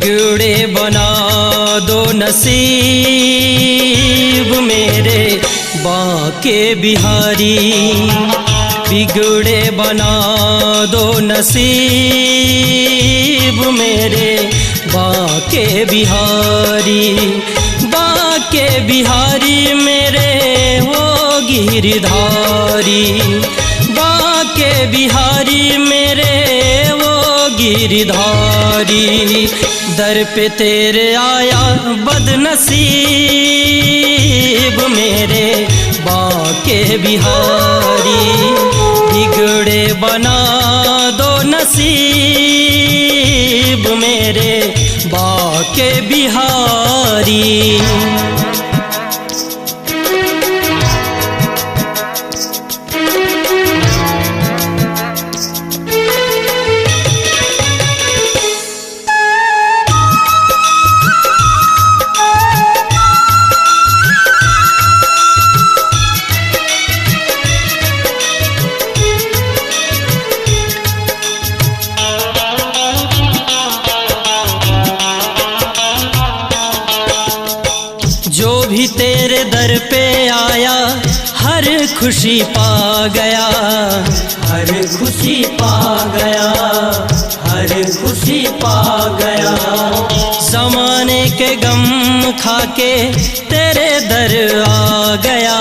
बिगड़े बना दो नसीब मेरे बाके बिहारी, बिगड़े बना दो नसीब मेरे बाके बिहारी। बाके बिहारी मेरे हो गिरधारी, बाके बिहारी मेरे वो गिरधारी। दर पे तेरे आया बदनसीब मेरे बाके बिहारी, बिगड़े बना दो नसीब मेरे बाके बिहारी। जो भी तेरे दर पे आया हर खुशी पा गया, हर खुशी पा गया, हर खुशी पा गया। ज़माने के गम खाके तेरे दर आ गया,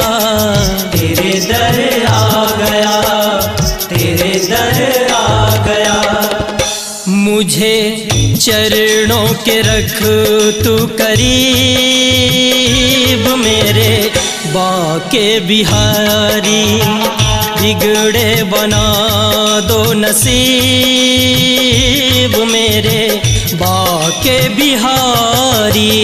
तेरे दर आ गया, तेरे दर आ गया। मुझे चरणों के रख तू करीब मेरे बाके बिहारी, बिगड़े बना दो नसीब मेरे बाके बिहारी।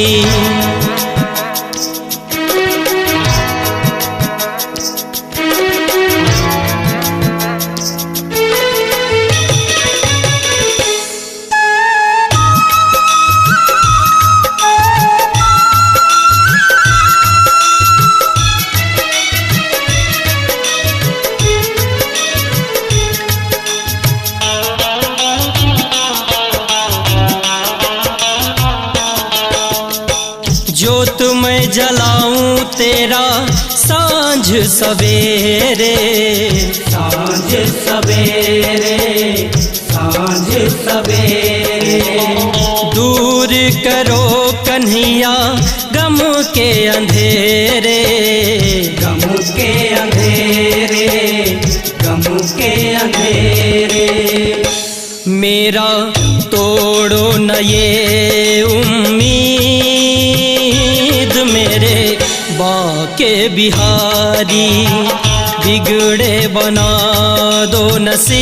जोत मैं जलाऊं तेरा सांझ सवेरे, सांझ सवेरे, सांझ सवेरे। दूर करो कन्हैया गम के अंधेरे, गम के अंधेरे, गम के अंधेरे। मेरा तोड़ो न ये उम्मीद मेरे बाके बिहारी, बिगड़े बना दो नसीब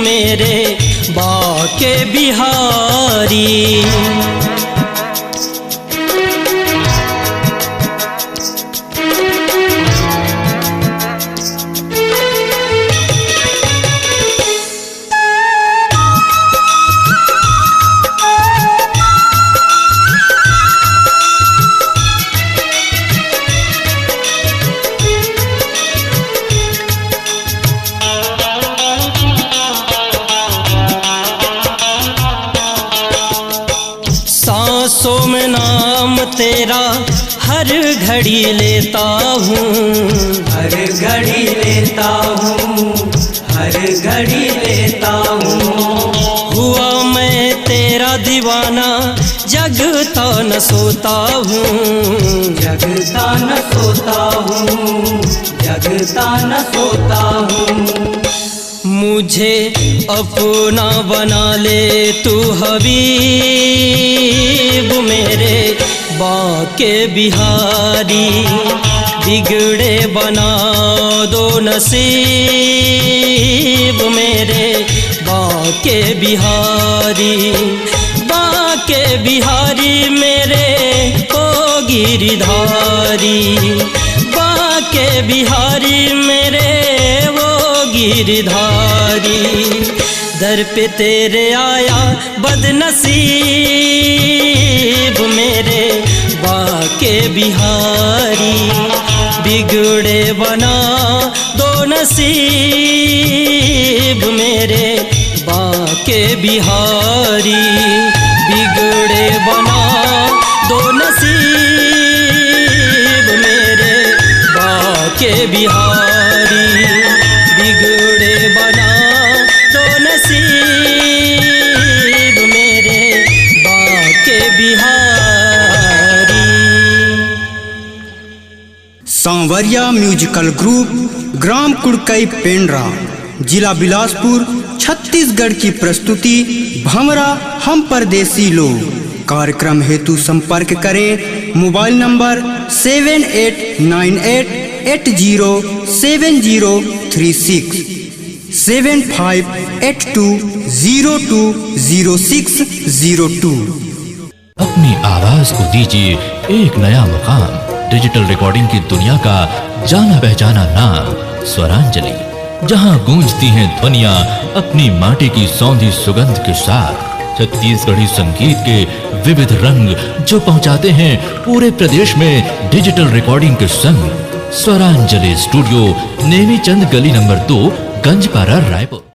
मेरे बाके बिहारी। सांसों में नाम तेरा हर घड़ी लेता हूँ, हर घड़ी लेता हूँ, हर घड़ी लेता हूँ। हुआ मैं तेरा दीवाना जगता न सोता हूँ, जगता न सोता हूँ, जगता न सोता हूँ। मुझे अपना बना ले तू हबीब मेरे बाके बिहारी, बिगड़े बना दो नसीब मेरे बाके बिहारी। बाके बिहारी मेरे ओ गिरधारी, बाके बिहारी मेरे वो गिरधारी। दर पे तेरे आया बदनसीब मेरे बाके बिहारी, बिगड़े बना दो नसीब मेरे बाके बाके बिहारी। बिगड़े बना दो नसीब मेरे बाके बिहारी। बिगड़े बना दो नसीब मेरे बाके बिहारी। सांवरिया म्यूजिकल ग्रुप, ग्राम कुड़कई, पेंड्रा, जिला बिलासपुर, छत्तीसगढ़ की प्रस्तुति भंवरा हम परदेसी लोग। कार्यक्रम हेतु संपर्क करें मोबाइल नंबर 7898807036, 7582020602। अपनी आवाज को दीजिए एक नया मुकाम। डिजिटल रिकॉर्डिंग की दुनिया का जाना पहचाना नाम स्वरांजलि, जहां गूंजती हैं ध्वनियां अपनी माटी की सौंधी सुगंध के साथ। छत्तीसगढ़ी संगीत के विविध रंग जो पहुंचाते हैं पूरे प्रदेश में डिजिटल रिकॉर्डिंग के संग। स्वरांजलि स्टूडियो, नेमी चंद गली नंबर 2, गंजपारा, रायपुर।